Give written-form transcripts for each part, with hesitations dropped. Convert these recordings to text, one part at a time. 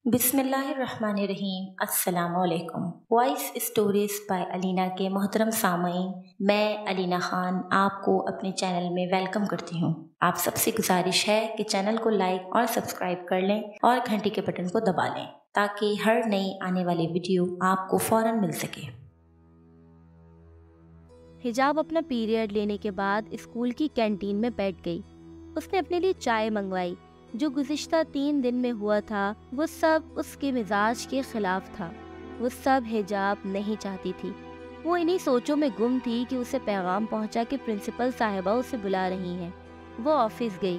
بسم اللہ الرحمن الرحیم۔ السلام علیکم۔ وائس اسٹوریز بائی علینا کے محترم سامعین، میں علینا خان آپ کو اپنے چینل میں ویلکم کرتی ہوں۔ آپ سب سے گزارش ہے کہ چینل کو لائک اور سبسکرائب کر لیں اور گھنٹی کے بٹن کو دبا لیں تاکہ ہر نئی آنے والی ویڈیو آپ کو فوراً مل سکے۔ حجاب اپنا پیریڈ لینے کے بعد اسکول کی کینٹین میں بیٹھ گئی۔ اس نے اپنے لیے چائے منگوائی۔ جو گزشتہ 3 دن میں ہوا تھا وہ سب اس کے مزاج کے خلاف تھا۔ وہ سب حجاب نہیں چاہتی تھی۔ وہ انہی سوچوں میں گم تھی کہ اسے پیغام پہنچا کہ پرنسپل صاحبہ اسے بلا رہی ہیں۔ وہ آفس گئی۔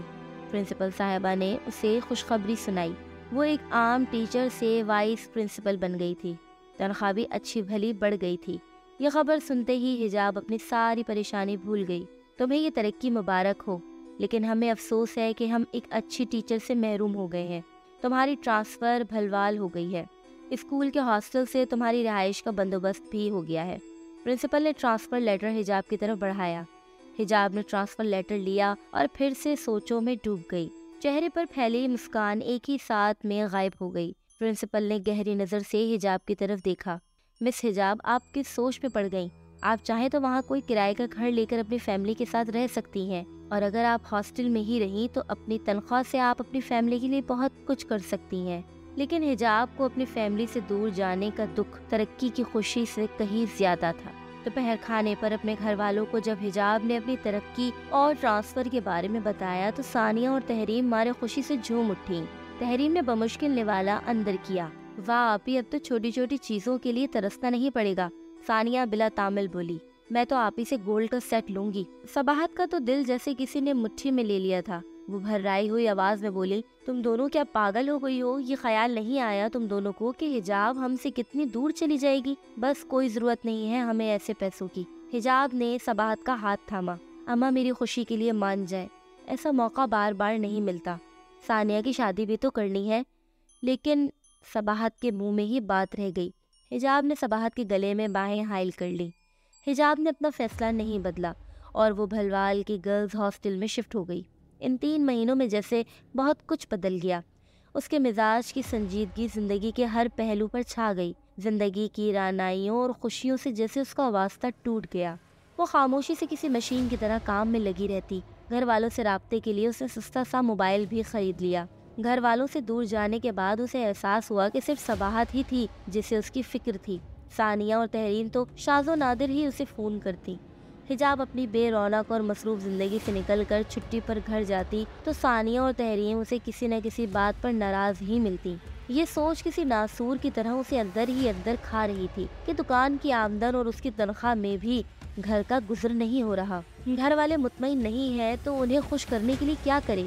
پرنسپل صاحبہ نے اسے خوشخبری سنائی۔ وہ ایک عام ٹیچر سے وائس پرنسپل بن گئی تھی۔ تنخواہ بھی اچھی بھلی بڑھ گئی تھی۔ یہ خبر سنتے ہی حجاب اپنی ساری پریشانی بھول گئی۔ تمہیں یہ ترقی مبارک ہو، لیکن ہمیں افسوس ہے کہ ہم ایک اچھی ٹیچر سے محروم ہو گئے ہیں۔ تمہاری ٹرانسفر بھلوال ہو گئی ہے۔ اسکول کے ہاسٹل سے تمہاری رہائش کا بندوبست بھی ہو گیا ہے۔ پرنسپل نے ٹرانسفر لیٹر حجاب کی طرف بڑھایا۔ حجاب نے ٹرانسفر لیٹر لیا اور پھر سے سوچوں میں ڈوب گئی۔ چہرے پر پھیلی مسکان ایک ہی ساتھ میں غائب ہو گئی۔ پرنسپل نے گہری نظر سے حجاب کی طرف دیکھا۔ مس حجاب، آپ کس سوچ میں پڑ گئیں؟ آپ چاہیں تو وہاں کوئی کرائے کا گھر لے کر اپنی فیملی کے ساتھ رہ سکتی ہیں، اور اگر آپ ہاسٹل میں ہی رہیں تو اپنی تنخواہ سے آپ اپنی فیملی کے لیے بہت کچھ کر سکتی ہیں۔ لیکن حجاب کو اپنی فیملی سے دور جانے کا دکھ ترقی کی خوشی سے کہیں زیادہ تھا۔ دوپہر کھانے پر اپنے گھر والوں کو جب حجاب نے اپنی ترقی اور ٹرانسفر کے بارے میں بتایا تو ثانیہ اور تحریم مارے خوشی سے جھوم اٹھیں۔ تحریم نے بمشکل نوالا اندر کیا۔ واہ آپی، اب تو چھوٹی چھوٹی چیزوں کے لیے ترسنا نہیں پڑے گا۔ ثانیہ بلا تامل بولی، میں تو آپی سے گولڈ کا سیٹ لوں گی۔ صباحت کا تو دل جیسے کسی نے مٹھی میں لے لیا تھا۔ وہ بھررائی ہوئی آواز میں بولی، تم دونوں کیا پاگل ہو گئی ہو؟ یہ خیال نہیں آیا تم دونوں کو کہ حجاب ہم سے کتنی دور چلی جائے گی؟ بس کوئی ضرورت نہیں ہے ہمیں ایسے پیسوں کی۔ حجاب نے صباحت کا ہاتھ تھاما۔ اماں میری خوشی کے لیے مان جائے، ایسا موقع بار بار نہیں ملتا۔ ثانیہ کی شادی بھی تو کرنی ہے۔ لیکن صباحت کے منہ میں ہی بات رہ گئی۔ حجاب نے صباحت کے گلے میں باہیں حائل کر لی۔ حجاب نے اپنا فیصلہ نہیں بدلا اور وہ بھلوال کی گرلز ہاسٹل میں شفٹ ہو گئی۔ ان 3 مہینوں میں جیسے بہت کچھ بدل گیا۔ اس کے مزاج کی سنجیدگی زندگی کے ہر پہلو پر چھا گئی۔ زندگی کی رعنائیوں اور خوشیوں سے جیسے اس کا واسطہ ٹوٹ گیا۔ وہ خاموشی سے کسی مشین کی طرح کام میں لگی رہتی۔ گھر والوں سے رابطے کے لیے اس نے سستا سا موبائل بھی خرید لیا۔ گھر والوں سے دور جانے کے بعد اسے احساس ہوا کہ صرف صباحت ہی تھی جسے اس کی فکر تھی۔ ثانیہ اور تحریم تو شاذ و نادر ہی اسے فون کرتی۔ حجاب اپنی بے رونق اور مصروف زندگی سے نکل کر چھٹی پر گھر جاتی تو ثانیہ اور تحریم اسے کسی نہ کسی بات پر ناراض ہی ملتی۔ یہ سوچ کسی ناسور کی طرح اسے اندر ہی اندر کھا رہی تھی کہ دکان کی آمدن اور اس کی تنخواہ میں بھی گھر کا گزر نہیں ہو رہا۔ گھر والے مطمئن نہیں ہیں تو انہیں خوش کرنے کے لیے کیا کرے؟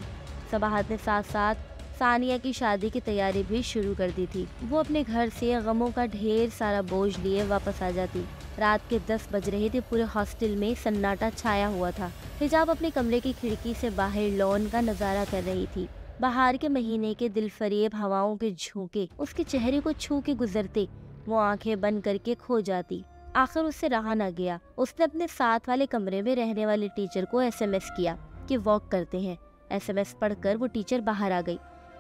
صباحت نے ساتھ ساتھ ثانیہ کی شادی کی تیاری بھی شروع کر دی تھی۔ وہ اپنے گھر سے غموں کا ڈھیر سارا بوجھ لیے واپس آ جاتی۔ رات کے 10 بج رہے تھے۔ پورے ہاسٹل میں سناٹا چھایا ہوا تھا۔ حجاب اپنے کمرے کی کھڑکی سے باہر لان کا نظارہ کر رہی تھی۔ بہار کے مہینے کے دل فریب ہواؤں کے جھونکے اس کے چہرے کو چھو کے گزرتے۔ وہ آنکھیں بند کر کے کھو جاتی۔ آخر اس سے رہا نہ گیا۔ اس نے اپنے ساتھ والے کمرے میں رہنے والے ٹیچر کو SMS کیا کہ واک کرتے ہیں۔ SMS پڑھ کر وہ ٹیچر باہر آ گئی۔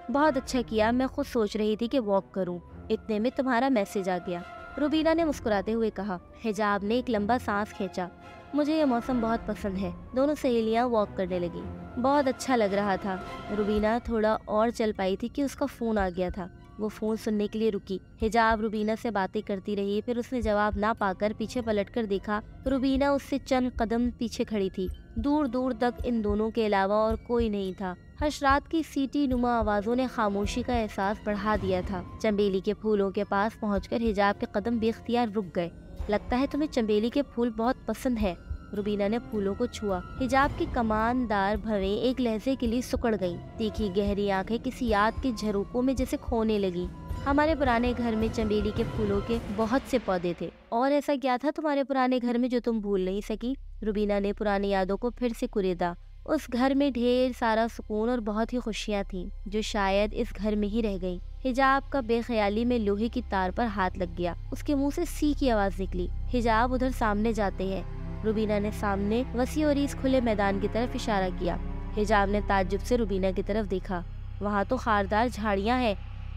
بہت اچھا کیا، میں خود سوچ رہی تھی کہ واک کروں، اتنے میں تمہارا میسج آ گیا، روبینہ نے مسکراتے ہوئے کہا۔ حجاب نے ایک لمبا سانس کھینچا۔ مجھے یہ موسم بہت پسند ہے۔ دونوں سہیلیاں واک کرنے لگی۔ بہت اچھا لگ رہا تھا۔ روبینہ تھوڑا اور چل پائی تھی کہ اس کا فون آ گیا تھا۔ وہ فون سننے کے لیے رکی۔ حجاب روبینہ سے باتیں کرتی رہی۔ پھر اس نے جواب نہ پا کر پیچھے پلٹ کر دیکھا۔ روبینہ اس سے چند قدم پیچھے کھڑی تھی۔ دور دور تک ان دونوں کے علاوہ اور کوئی نہیں تھا۔ حشرات کی سیٹی نما آوازوں نے خاموشی کا احساس بڑھا دیا تھا۔ چنبیلی کے پھولوں کے پاس پہنچ کر حجاب کے قدم بے اختیار رک گئے۔ لگتا ہے تمہیں چنبیلی کے پھول بہت پسند ہے۔ روبینہ نے پھولوں کو چھوا۔ حجاب کی کماندار بھویں ایک لہجے کے لیے سکڑ گئیں۔ تیکھی گہری آنکھیں کسی یاد کے جھروکوں میں جیسے کھونے لگی۔ ہمارے پرانے گھر میں چنبیلی کے پھولوں کے بہت سے پودے تھے۔ اور ایسا کیا تھا تمہارے پرانے گھر میں جو تم بھول نہیں سکی؟ روبینہ نے پرانی یادوں کو پھر سے کریدا۔ اس گھر میں ڈھیر سارا سکون اور بہت ہی خوشیاں تھیں جو شاید اس گھر میں ہی رہ گئیں۔ حجاب کا بے خیالی میں لوہے کی تار پر ہاتھ لگ گیا۔ اس کے منہ سے سی کی آواز نکلی۔ حجاب ادھر سامنے جاتے ہیں۔ روبینہ نے سامنے وسیع اور اس کھلے میدان کی طرف اشارہ کیا۔ حجاب نے تعجب سے روبینہ کی طرف دیکھا۔ وہاں تو خاردار جھاڑیاں ہیں۔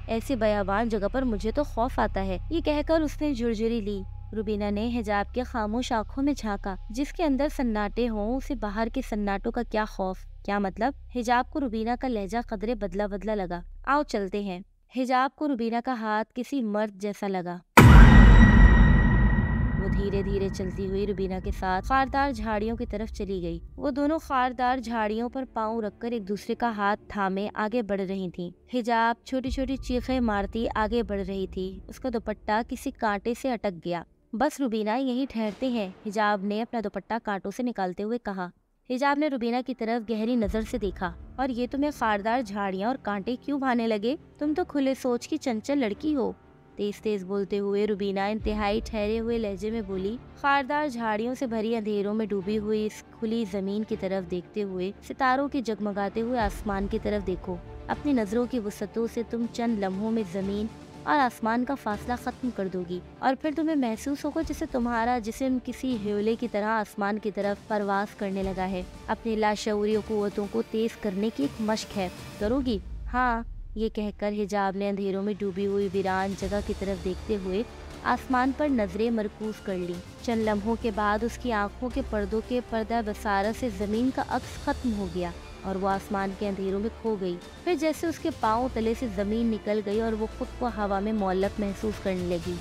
ایسی بیابان جگہ پر مجھے تو خوف آتا ہے۔ یہ کہہ کر اس نے جھرجھری لی۔ روبینہ نے حجاب کے خاموش آنکھوں میں جھانکا۔ جس کے اندر سناٹے ہوں اسے باہر کے سناٹوں کا کیا خوف، کیا مطلب؟ حجاب کو روبینہ کا لہجہ قدرے بدلا بدلا لگا۔ آؤ چلتے ہیں۔ حجاب کو روبینہ کا ہاتھ کسی مرد جیسا لگا۔ وہ دھیرے دھیرے چلتی ہوئی روبینہ کے ساتھ خاردار جھاڑیوں کی طرف چلی گئی۔ وہ دونوں خاردار جھاڑیوں پر پاؤں رکھ کر ایک دوسرے کا ہاتھ تھامے آگے بڑھ رہی تھیں۔ حجاب چھوٹی چھوٹی چیخیں مارتی آگے بڑھ رہی تھی۔ اس کا دوپٹہ کسی کانٹے سے اٹک گیا۔ بس روبینہ، یہیں ٹھہرتے ہیں، حجاب نے اپنا دوپٹہ کانٹوں سے نکالتے ہوئے کہا۔ حجاب نے روبینہ کی طرف گہری نظر سے دیکھا۔ اور یہ تمہیں خاردار جھاڑیاں اور کانٹے کیوں بھانے لگے؟ تم تو کھلے سوچ کی چنچل لڑکی ہو۔ تیز تیز بولتے ہوئے روبینہ انتہائی ٹھہرے ہوئے لہجے میں بولی۔ خاردار جھاڑیوں سے بھری اندھیروں میں ڈوبی ہوئی اس کھلی زمین کی طرف دیکھتے ہوئے، ستاروں کے جگمگاتے ہوئے آسمان کی طرف دیکھو۔ اپنی نظروں کی وسعتوں سے تم چند لمحوں میں زمین اور آسمان کا فاصلہ ختم کر دو گی، اور پھر تمہیں محسوس ہوگا جیسے تمہارا جسم کسی ہیولے کی طرح آسمان کی طرف پرواز کرنے لگا ہے۔ اپنی لاشعوری قوتوں کو تیز کرنے کی ایک مشق ہے، کرو گی؟ ہاں، یہ کہہ کر حجاب نے اندھیروں میں ڈوبی ہوئی ویران جگہ کی طرف دیکھتے ہوئے آسمان پر نظریں مرکوز کر لی۔ چند لمحوں کے بعد اس کی آنکھوں کے پردوں کے پردہ بصارت سے زمین کا عکس ختم ہو گیا اور وہ آسمان کے اندھیروں میں کھو گئی۔ پھر جیسے اس کے پاؤں تلے سے زمین نکل گئی اور وہ خود کو ہوا میں معلق محسوس کرنے لگی۔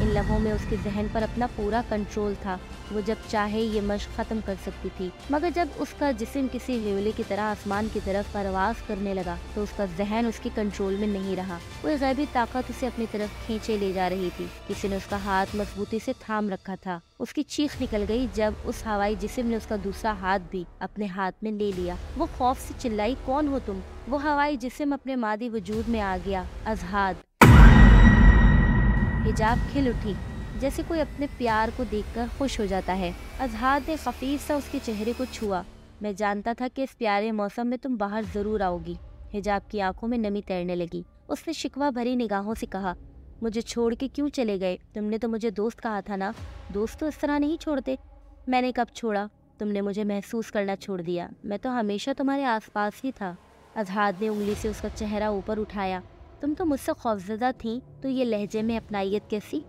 ان لمحوں میں اس کے ذہن پر اپنا پورا کنٹرول تھا۔ وہ جب چاہے یہ مشق ختم کر سکتی تھی، مگر جب اس کا جسم کسی ہیولے کی طرح آسمان کی طرف پرواز کرنے لگا تو اس کا ذہن اس کے کنٹرول میں نہیں رہا۔ کوئی غیبی طاقت اسے اپنی طرف کھینچے لے جا رہی تھی۔ کسی نے اس کا ہاتھ مضبوطی سے تھام رکھا تھا۔ اس کی چیخ نکل گئی جب اس ہوائی جسم نے اس کا دوسرا ہاتھ بھی اپنے ہاتھ میں لے لیا۔ وہ خوف سے چلائی، کون ہو تم؟ وہ ہوائی جسم اپنے مادی وجود میں آ گیا، اضحاد۔ حجاب کھل اٹھی جیسے کوئی اپنے پیار کو دیکھ کر خوش ہو جاتا ہے۔ اضحاد نے خفیف سا اس کے چہرے کو چھوا۔ میں جانتا تھا کہ اس پیارے موسم میں تم باہر ضرور آؤ گی۔ حجاب کی آنکھوں میں نمی تیرنے لگی۔ اس نے شکوہ بھری نگاہوں سے کہا، مجھے چھوڑ کے کیوں چلے گئے؟ تم نے تو مجھے دوست کہا تھا نا؟ دوست تو اس طرح نہیں چھوڑتے۔ میں نے کب چھوڑا؟ تم نے مجھے محسوس کرنا چھوڑ دیا۔ میں تو ہمیشہ تمہارے آس پاس ہی تھا۔ اضحاد نے انگلی سے اس کا چہرہ اوپر اٹھایا۔ تم تو مجھ سے خوفزدہ تھیں تو یہ لہجے میں اپنائیت کیسی؟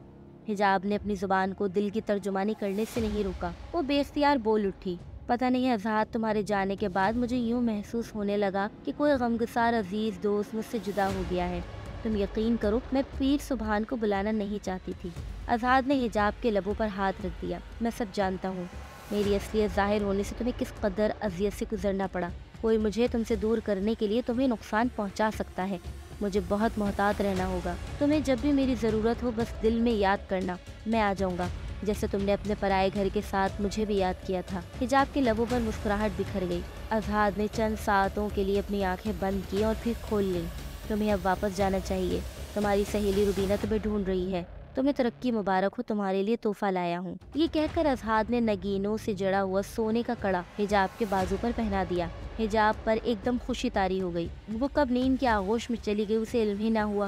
حجاب نے اپنی زبان کو دل کی ترجمانی کرنے سے نہیں روکا۔ وہ بے اختیار بول اٹھی، پتہ نہیں اضحاد، تمہارے جانے کے بعد مجھے یوں محسوس ہونے لگا کہ کوئی غمگسار عزیز دوست مجھ سے جدا ہو گیا ہے۔ تم یقین کرو، میں پیر سبحان کو بلانا نہیں چاہتی تھی۔ اضحاد نے حجاب کے لبوں پر ہاتھ رکھ دیا۔ میں سب جانتا ہوں، میری اصلیت ظاہر ہونے سے تمہیں کس قدر اذیت سے گزرنا پڑا۔ کوئی مجھے تم سے دور کرنے کے لیے تمہیں نقصان پہنچا سکتا ہے۔ مجھے بہت محتاط رہنا ہوگا۔ تمہیں جب بھی میری ضرورت ہو بس دل میں یاد کرنا، میں آ جاؤں گا، جیسے تم نے اپنے پرائے گھر کے ساتھ مجھے بھی یاد کیا تھا۔ حجاب کے لبوں پر مسکراہٹ بکھر گئی۔ اضحاد نے چند ساعتوں کے لیے اپنی آنکھیں بند کی اور پھر کھول لیں۔ تمہیں اب واپس جانا چاہیے، تمہاری سہیلی روبینہ تمہیں ڈھونڈ رہی ہے۔ تمہیں ترقی مبارک ہو، تمہارے لیے تحفہ لایا ہوں۔ یہ کہہ کر اضحاد نے نگینوں سے جڑا ہوا سونے کا کڑا حجاب کے بازو پر پہنا دیا۔ حجاب پر ایک دم خوشی طاری ہو گئی۔ وہ کب نیند کے آغوش میں چلی گئی اسے علم ہی نہ ہوا۔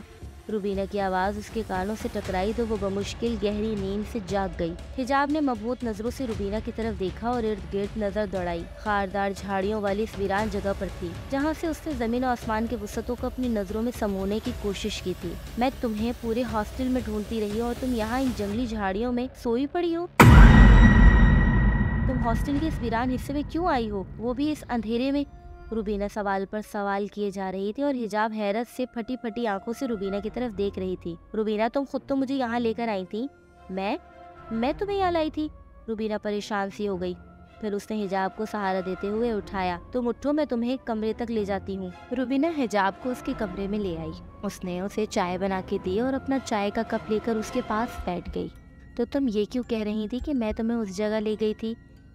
روبینہ کی آواز اس کے کانوں سے ٹکرائی تو وہ بمشکل گہری نیند سے جاگ گئی۔ حجاب نے مبہوت نظروں سے روبینہ کی طرف دیکھا اور ارد گرد نظر دوڑائی۔ خاردار جھاڑیوں والی اس ویران جگہ پر تھی جہاں سے اس نے زمین و آسمان کے وسعتوں کو اپنی نظروں میں سمونے کی کوشش کی تھی۔ میں تمہیں پورے ہاسٹل میں ڈھونڈتی رہی اور تم یہاں ان جنگلی جھاڑیوں میں سوئی پڑی ہو۔ تم ہاسٹل کے اس ویران حصے میں کیوں آئی ہو، وہ بھی اس اندھیرے میں؟ روبینہ سوال پر سوال کیے جا رہی تھی اور حجاب حیرت سے پھٹی پھٹی آنکھوں سے روبینہ کی طرف دیکھ رہی تھی۔ روبینہ، تم خود تو مجھے یہاں لے کر آئی تھی۔ میں تمہیں یہاں لائی تھی؟ روبینہ پریشان سی ہو گئی۔ پھر اس نے حجاب کو سہارا دیتے ہوئے اٹھایا۔ تم اٹھو، میں تمہیں کمرے تک لے جاتی ہوں۔ روبینہ حجاب کو اس کے کمرے میں لے آئی۔ اس نے اسے چائے بنا کے دی اور اپنا چائے کا کپ لے کر اس کے پاس بیٹھ گئی۔ تو تم یہ کیوں کہہ رہی تھی کہ میں تمہیں اس جگہ لے گئی تھی؟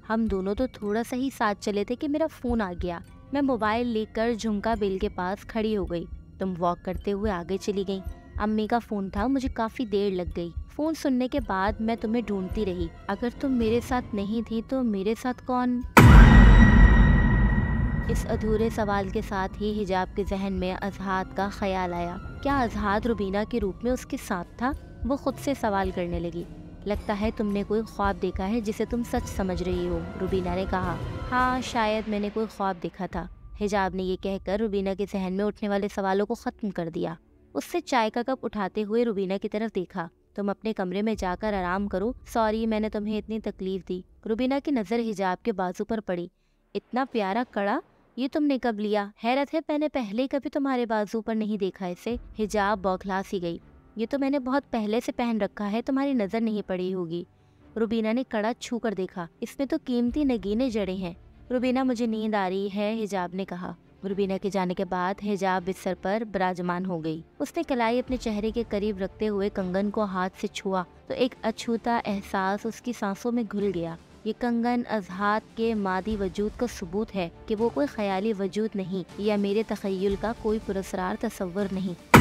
ہم دونوں تو تھوڑا سا ہی ساتھ چلے تھے کہ میرا فون آ گیا۔ میں موبائل لے کر جھمکا بیل کے پاس کھڑی ہو گئی۔ تم واک کرتے ہوئے آگے چلی گئی۔ امی کا فون تھا، مجھے کافی دیر لگ گئی۔ فون سننے کے بعد میں تمہیں ڈھونڈتی رہی۔ اگر تم میرے ساتھ نہیں تھی تو میرے ساتھ کون؟ اس ادھورے سوال کے ساتھ ہی حجاب کے ذہن میں اضحاد کا خیال آیا۔ کیا اضحاد روبینہ کے روپ میں اس کے ساتھ تھا؟ وہ خود سے سوال کرنے لگی۔ لگتا ہے تم نے کوئی خواب دیکھا ہے جسے تم سچ سمجھ رہی ہو، روبینہ نے کہا۔ ہاں، شاید میں نے کوئی خواب دیکھا تھا۔ حجاب نے یہ کہہ کر روبینہ کے ذہن میں اٹھنے والے سوالوں کو ختم کر دیا۔ اس سے چائے کا کپ اٹھاتے ہوئے روبینہ کی طرف دیکھا۔ تم اپنے کمرے میں جا کر آرام کرو، سوری میں نے تمہیں اتنی تکلیف دی۔ روبینہ کی نظر حجاب کے بازو پر پڑی۔ اتنا پیارا کڑا، یہ تم نے کب لیا؟ حیرت ہے میں نے پہلے کبھی تمہارے بازو پر نہیں دیکھا اسے۔ حجاب بوکھلا سی گئی۔ یہ تو میں نے بہت پہلے سے پہن رکھا ہے، تمہاری نظر نہیں پڑی ہوگی۔ روبینہ نے کڑا چھو کر دیکھا، اس میں تو قیمتی نگینے جڑے ہیں۔ روبینہ مجھے نیند آ رہی ہے، حجاب نے کہا۔ روبینہ کے جانے کے بعد حجاب بستر پر براجمان ہو گئی۔ اس نے کلائی اپنے چہرے کے قریب رکھتے ہوئے کنگن کو ہاتھ سے چھوا تو ایک اچھوتا احساس اس کی سانسوں میں گھل گیا۔ یہ کنگن اذہان کے مادی وجود کا ثبوت ہے کہ وہ کوئی خیالی وجود نہیں یا میرے تخیل کا کوئی پراسرار تصور نہیں۔